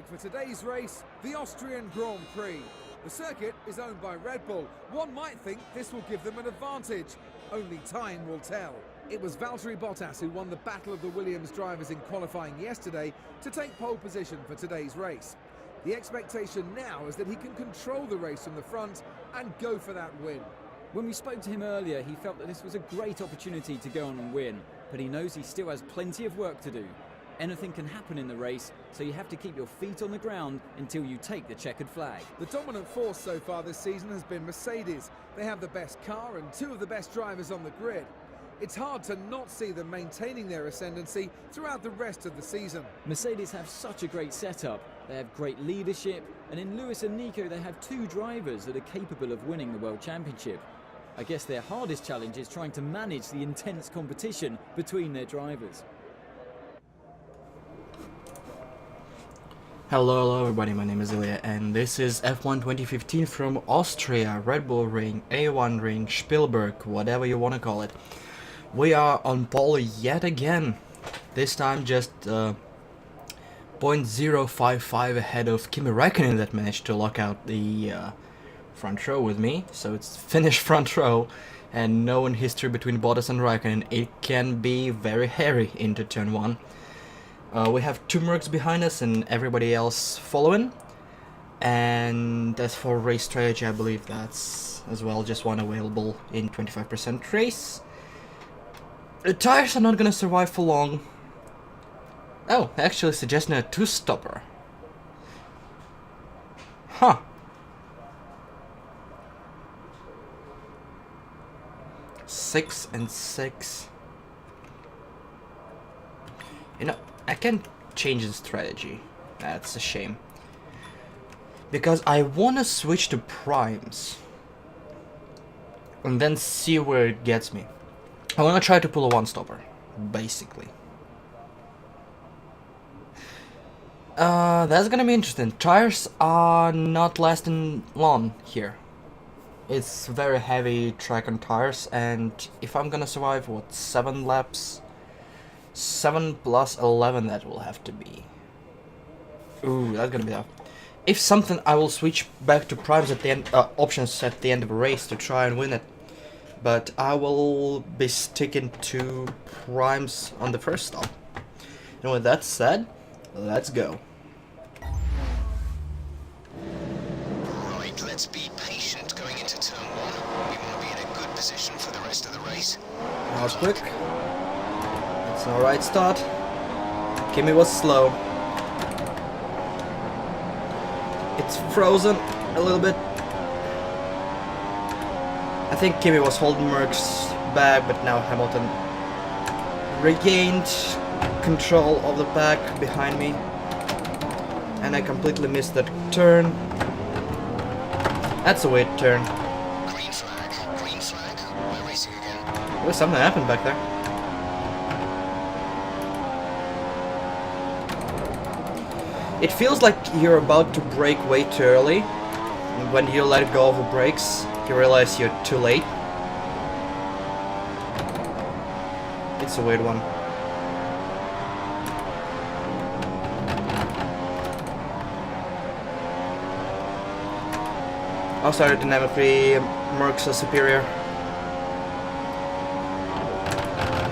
flag for today's race, the Austrian Grand Prix. The circuit is owned by Red Bull. One might think this will give them an advantage. Only time will tell. It was Valtteri Bottas who won the battle of the Williams drivers in qualifying yesterday to take pole position for today's race. The expectation now is that he can control the race from the front and go for that win. When we spoke to him earlier, he felt that this was a great opportunity to go on and win, but he knows he still has plenty of work to do. Anything can happen in the race, so you have to keep your feet on the ground until you take the checkered flag. The dominant force so far this season has been Mercedes. They have the best car and two of the best drivers on the grid. It's hard to not see them maintaining their ascendancy throughout the rest of the season. Mercedes have such a great setup, they have great leadership, and in Lewis and Nico they have two drivers that are capable of winning the World Championship. I guess their hardest challenge is trying to manage the intense competition between their drivers. Hello everybody, my name is Ilya and this is F1 2015 from Austria, Red Bull Ring, A1 Ring, Spielberg, whatever you want to call it. We are on pole yet again, this time just 0.055 ahead of Kimi Räikkönen that managed to lock out the front row with me, so it's finished front row and known history between Bottas and Räikkönen. It can be very hairy into turn 1. We have two Mercs behind us and everybody else following. And as for race strategy, I believe that's as well just one available in 25% race. The tires are not gonna survive for long. Oh, actually suggesting a two-stopper. Huh. Six and 6. You know, I can change the strategy. That's a shame. Because I wanna switch to primes. And then see where it gets me. I wanna try to pull a one-stopper, basically. That's gonna be interesting. Tires are not lasting long here. It's very heavy track on tires, and if I'm gonna survive, what, 7 laps? 7 plus 11 that will have to be. Ooh, that's gonna be tough. If something, I will switch back to primes at the end, options at the end of a race to try and win it. But I will be sticking to primes on the first stop. And with that said, let's go. Right, let's be patient going into turn 1. We want to be in a good position for the rest of the race. That was quick. It's an alright start. Kimi was slow. It's frozen a little bit. I think Kimi was holding Merckx back, but now Hamilton regained control of the pack behind me. And I completely missed that turn. That's a weird turn. Green flag, we're racing again. There's something happened back there. It feels like you're about to brake way too early, and when you let go of the brakes, you realize you're too late. It's a weird one. Also, aerodynamically, Mercs are superior.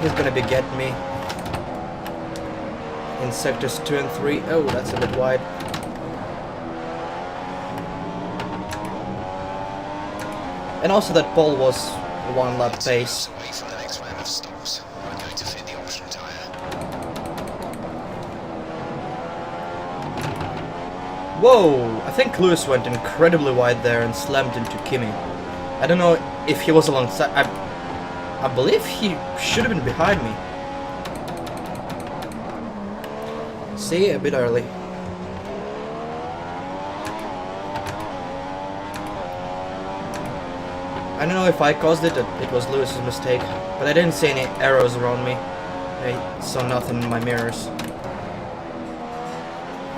He's gonna be getting me in sectors 2 and 3. Oh, that's a bit wide. And also that pole was 1 lap pace. Away from the next round of stops. We're going to fit the option tyre. Whoa! I think Lewis went incredibly wide there and slammed into Kimi. I don't know if he was alongside. I believe he should have been behind me. See, a bit early. I don't know if I caused it, it was Lewis's mistake, but I didn't see any arrows around me. I saw nothing in my mirrors.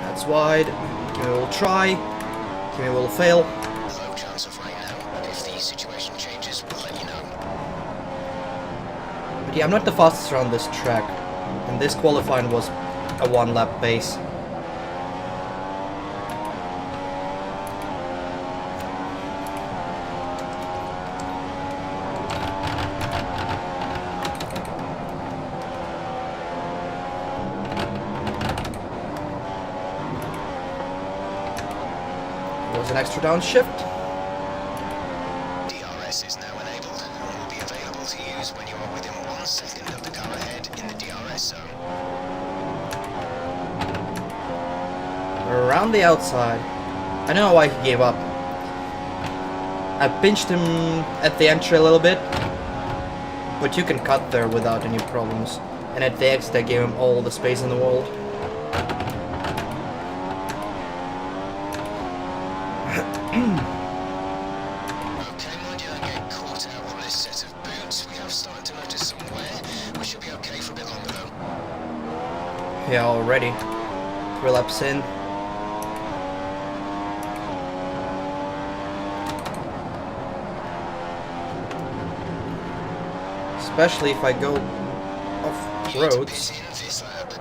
That's wide. Kimi will try. Kimi will fail. Low chance of rain now. If the situation changes, we'll let you know. But yeah, I'm not the fastest around this track, and this qualifying was a 1 lap pace. Was an extra downshift. DRS is now enabled and will be available to use when you are within 1 second of the car ahead in the DRS zone. Around the outside. I don't know why he gave up. I pinched him at the entry a little bit, but you can cut there without any problems. And at the exit I gave him all the space in the world. Okay, mind you don't get caught out on this set of boots. We have started to notice some wear. We should be okay for a bit longer though. Yeah, already. 3 laps in. Especially if I go off You need to roads. pit in this lap.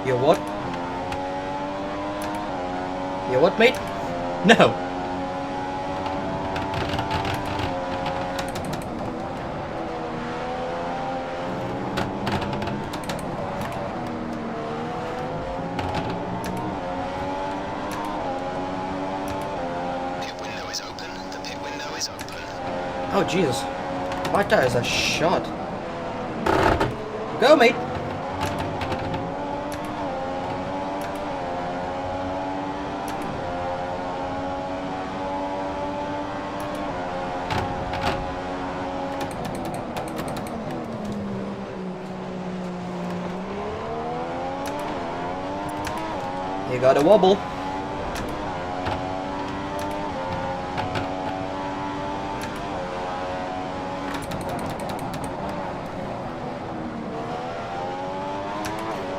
You what? You what, mate? No. Pit window is open. The pit window is open. Oh Jesus. My tires are shot. Go, mate. You got a wobble.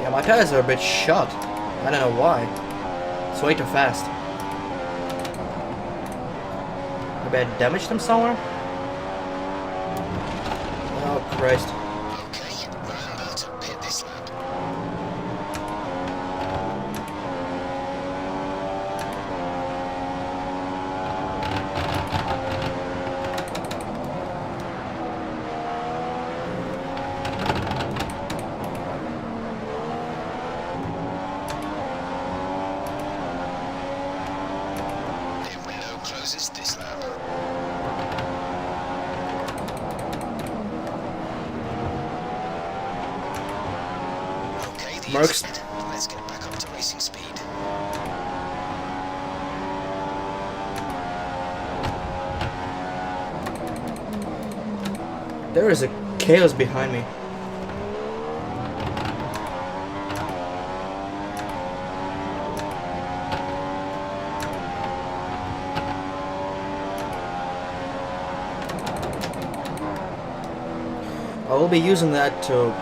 Yeah, my tires are a bit shot. I don't know why. It's way too fast. Maybe I damaged them somewhere? Oh Christ. Okay, remember to pit this lap. Pit window closes this lap. Okay, the Marks. inside. Let's get back up to racing speed. There is a chaos behind me. I will be using that to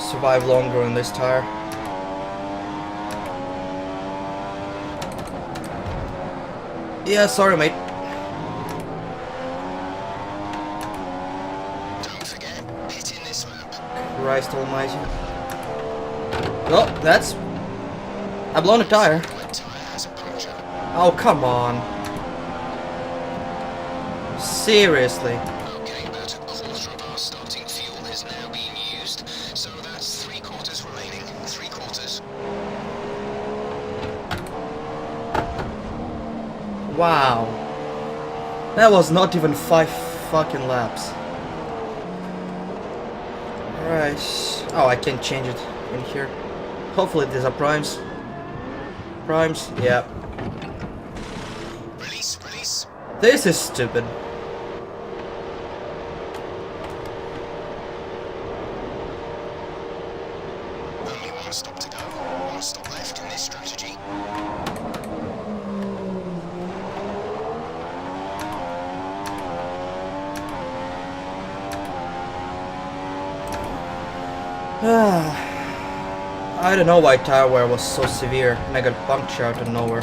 survive longer on this tire. Yeah, sorry mate. Don't forget, pit in this lap. Christ almighty. Well, that's... I've blown a tire. Wet tire has a puncture. Oh, come on. Seriously. Okay, about a quarter of our starting fuel has now been used, so that's 3/4 remaining. 3/4. Wow. That was not even 5 fucking laps. Alright. Oh, I can change it in here. Hopefully these are primes. Primes? Yeah. Release, release. This is stupid. Only one stop to go. One stop left in this strategy. I don't know why tire wear was so severe and I got punctured out of nowhere.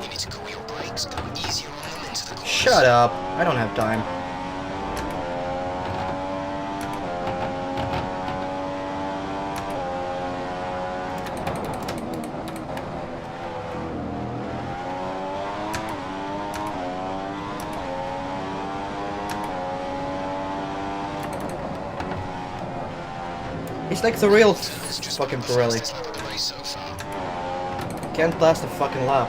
You need to cool your brakes. Go easier on them into the corners. Shut up. I don't have time. He's like the real It's just fucking the fastest Pirelli. lap of the race so far. Can't last a fucking lap.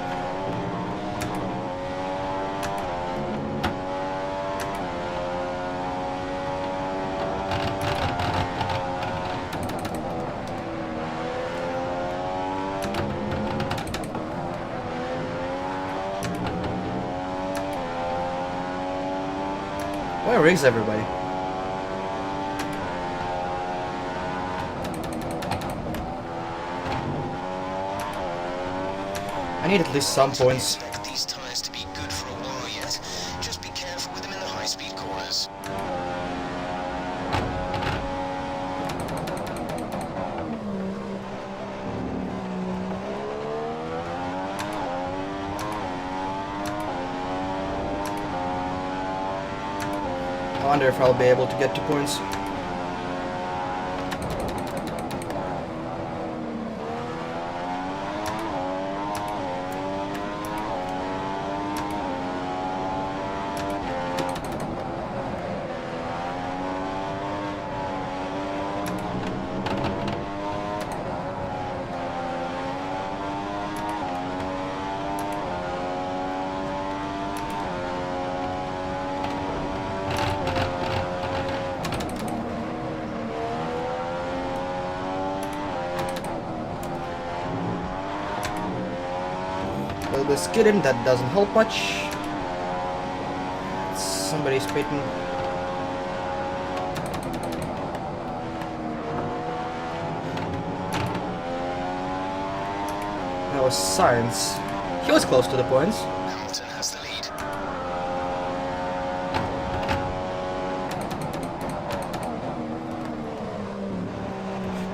Where is everybody? I need at least some points. Expect these tyres to be good for a while yet. Just be careful with them in the high-speed corners. I wonder if I'll be able to get 2 points. The skidding, that doesn't help much. Somebody's spitting. That was Science. He was close to the points. Hamilton has the lead.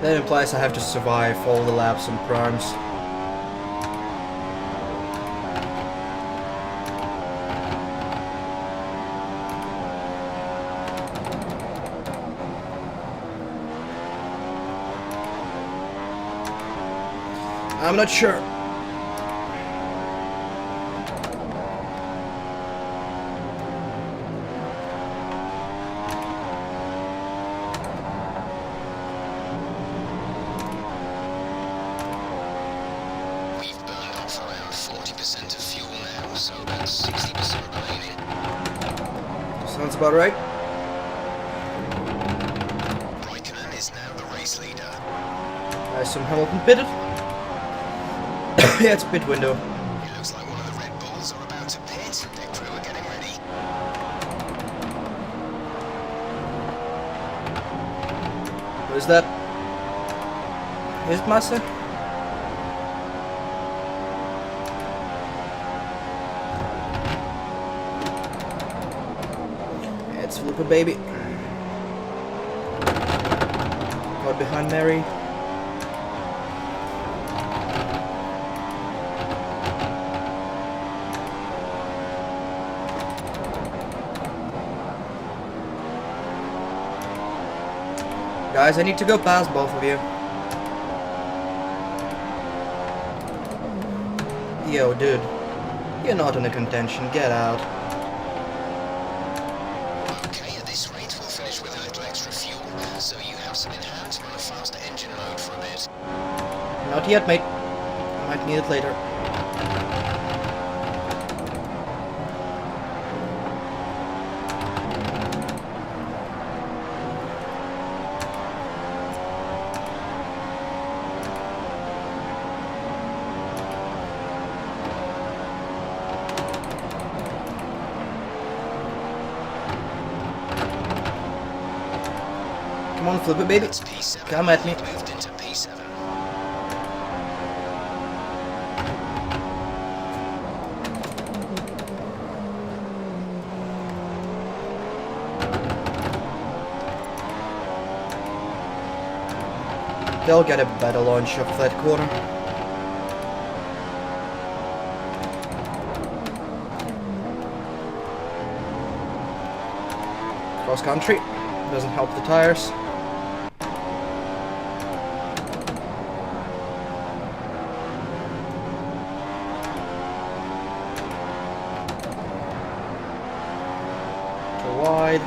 That implies I have to survive all the laps and primes. I'm not sure. We've burned off around 40% of fuel now, so about 60% remaining. Sounds about right. Raikkonen is now the race leader. I assume Hamilton pitted. Yeah, it's pit window. It looks like one of the Red Bulls are about to pit. Their crew are getting ready. What is that? Is it Massa? It's Felipe, baby. Got behind Mary. Guys, I need to go past both of you. Yo, dude. You're not in a contention. Get out. Okay, at this rate, we'll finish with a little extra fuel, so you have some in hand to run a faster engine mode for a bit. Not yet, mate. I might need it later. Come on, flip it, baby. That's P7. Come at me. Moved into P7. They'll get a better launch of that corner. Cross country. Doesn't help the tires. Too wide.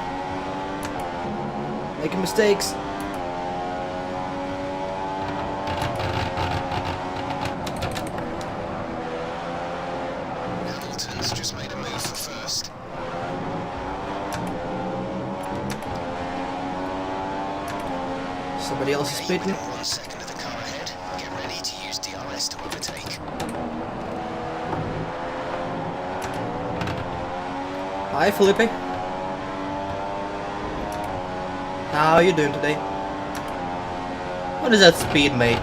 Making mistakes. Everybody else is Okay, speeding. within 1 second of the car ahead. Get ready to use DRS to overtake. Hi, Felipe. How you doing today? What is that speed, mate?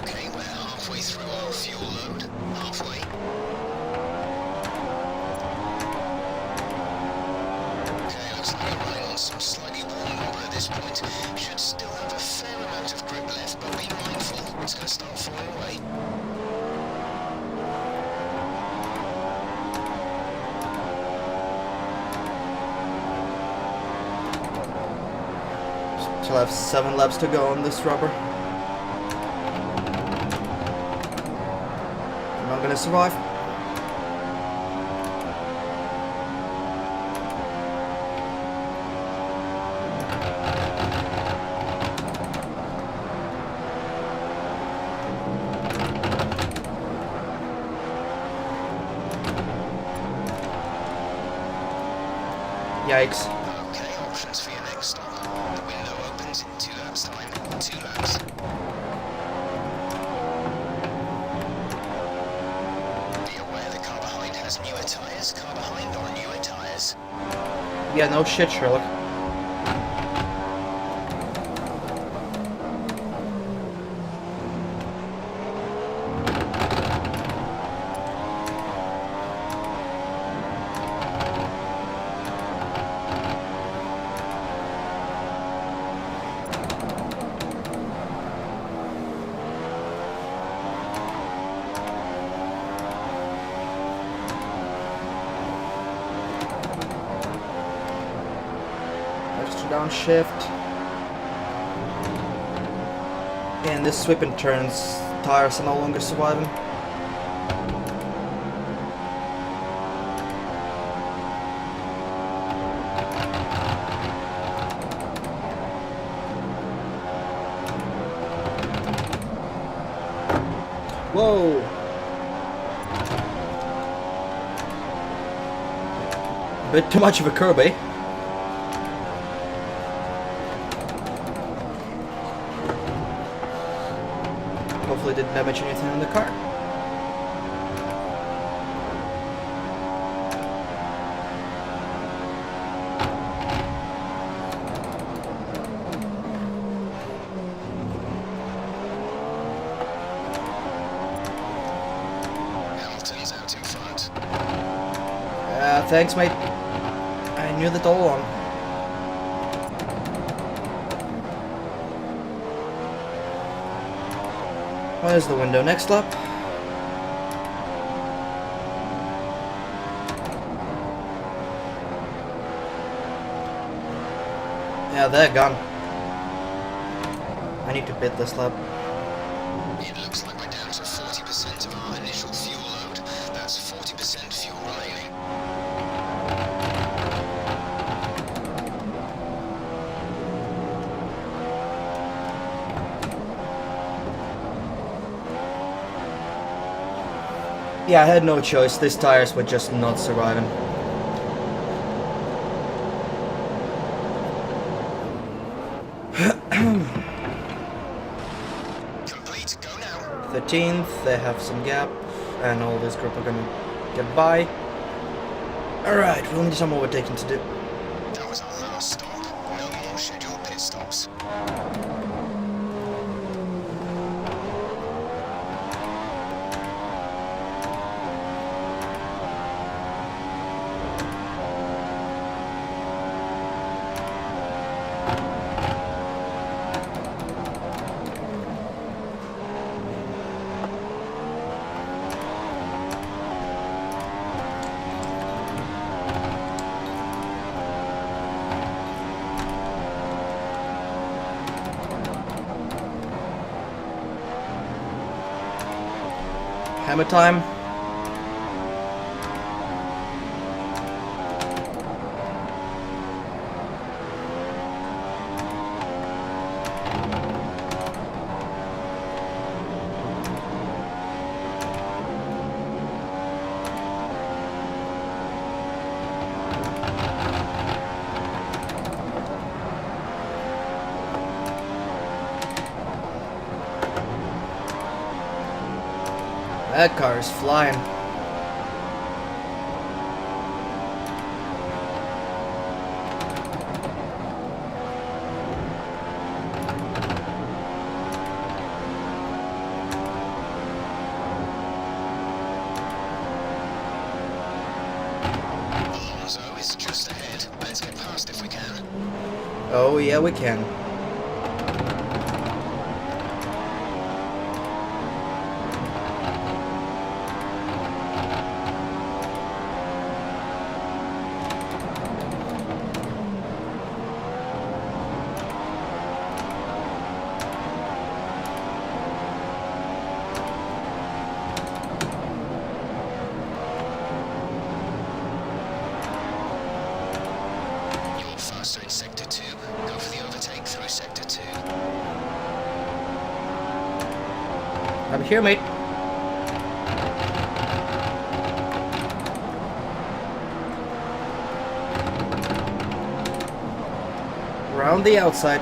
Okay, we're halfway through our fuel load. Halfway. Okay, looks like we're running on some slightly warm rubber at this point. Should still have a fair amount of grip left, but be mindful, it's going to start falling away. Still have 7 laps to go on this rubber. I'm not gonna survive. Yikes. Okay, options for your next stop. The window opens in 2 laps time. 2 laps. Be aware the car behind has newer tyres. Car behind on newer tyres. Yeah, no shit, Sherlock. Extra downshift. And this sweep and turns, tires are no longer surviving. Whoa! A bit too much of a curb, eh? Hopefully didn't damage anything in the car. Hamilton's out in front. Thanks, mate. I knew that all along. Where's the window? Next lap. Yeah, they're gone. I need to pit this lap. It looks like we're down to 40% of our initial fuel load. That's 40% fuel remaining. Yeah, I had no choice. These tires were just not surviving. Complete, go now. 13th, they have some gap, and all this group are gonna get by. Alright, we'll need some overtaking to do. That was our last stop. No more scheduled pit stops. Hammer time. That car is flying. Alonso is just ahead. Let's get past if we can. Oh yeah, we can. You're faster in Sector 2. Go for the overtake through Sector 2. I'm here, mate. Around the outside.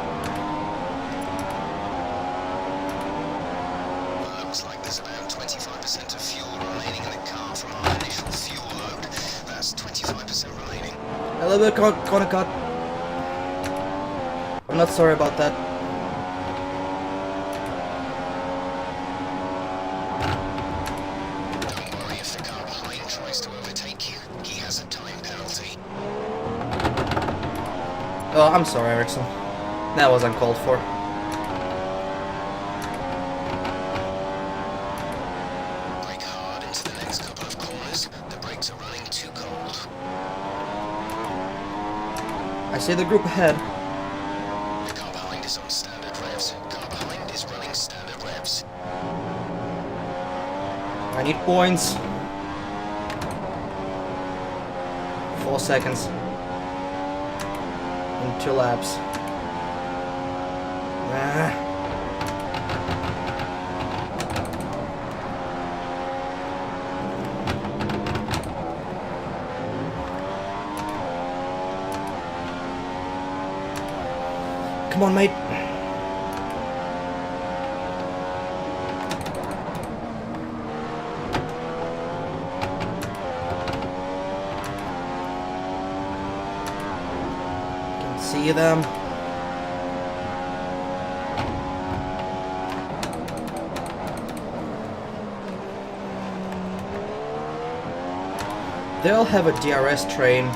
Looks like there's about 25% of fuel remaining in the car from our initial fuel load. That's 25% remaining. A little bit gonna cut. I'm not sorry about that. Don't worry if the car behind tries to overtake you. He has a time penalty. Oh, I'm sorry, Ericsson. That was uncalled for. Brake hard into the next couple of corners. The brakes are running too cold. I see the group ahead. The car behind is on standard revs. Car behind is running standard revs. I need points. 4 seconds. In 2 laps. Ah. Come on, mate. Can see them. They'll have a DRS train.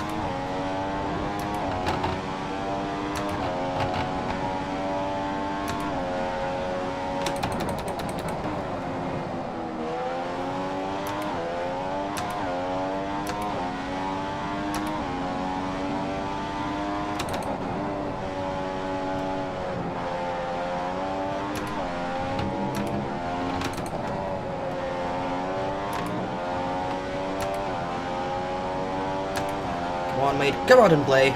Come on, mate. Come out and play.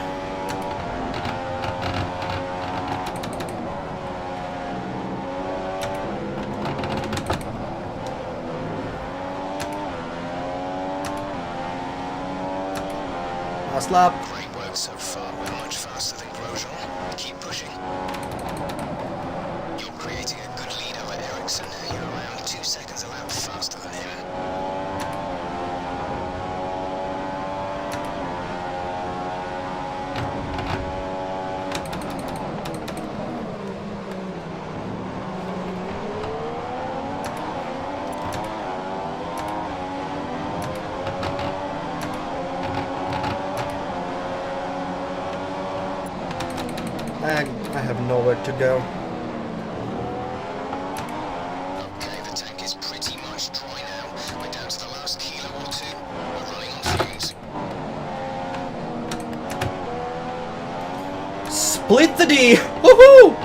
Last lap. Great work so far. We're much faster than Grosjean. Keep pushing. You're creating a good lead over Ericsson. You're around 2 seconds a lap faster than him. I have nowhere to go. Okay, the tank is pretty much dry now. We're down to the last kilo or two. We're running on fumes. Split the D! Woohoo!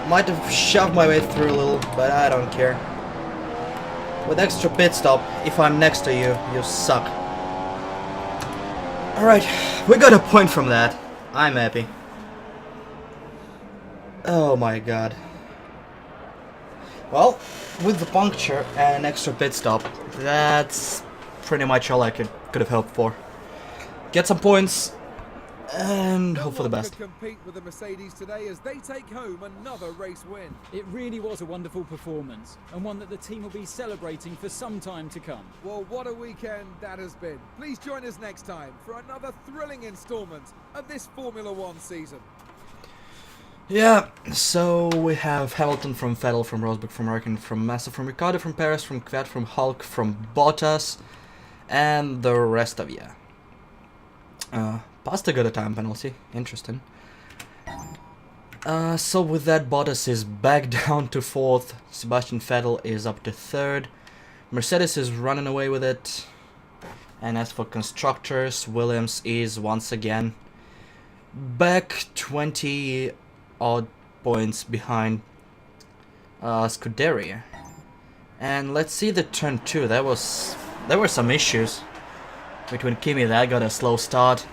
Might have shoved my way through a little, but I don't care. With extra pit stop, if I'm next to you, you suck. Alright, we got a point from that. I'm happy. Oh my god. Well, with the puncture and extra pit stop, that's pretty much all I could have hoped for. Get some points and No hope for the one best. could compete with the Mercedes today as they take home another race win. It really was a wonderful performance, and one that the team will be celebrating for some time to come. Well, what a weekend that has been. Please join us next time for another thrilling instalment of this Formula One season. Yeah, so we have Hamilton from Vettel, from Rosberg, from Raikkonen, from Massa, from Ricciardo, from Perez, from Kvyat, from Hulk, from Bottas, and the rest of you. Pasta got a time penalty. Interesting. So with that, Bottas is back down to 4th. Sebastian Vettel is up to 3rd. Mercedes is running away with it. And as for constructors, Williams is once again back 20 odd points behind Scuderia. And let's see the turn 2. There were some issues between Kimi. That got a slow start.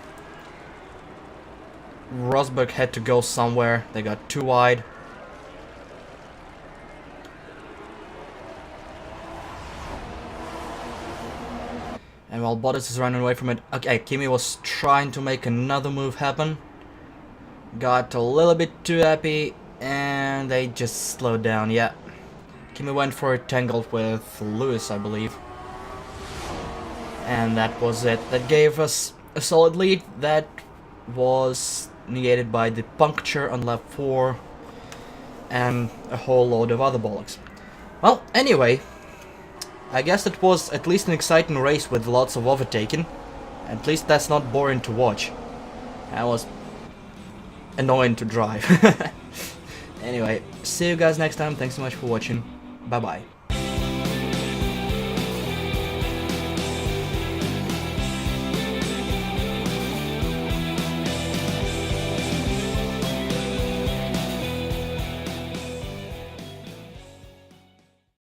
Rosberg had to go somewhere. They got too wide. And while Bottas is running away from it, okay, Kimi was trying to make another move happen. Got a little bit too happy, and they just slowed down, yeah. Kimi went for a tangle with Lewis, I believe. And that was it. That gave us a solid lead. That was negated by the puncture on lap 4 and a whole load of other bollocks. Well, anyway, I guess it was at least an exciting race with lots of overtaking. At least that's not boring to watch. That was annoying to drive. Anyway, see you guys next time. Thanks so much for watching. Bye bye.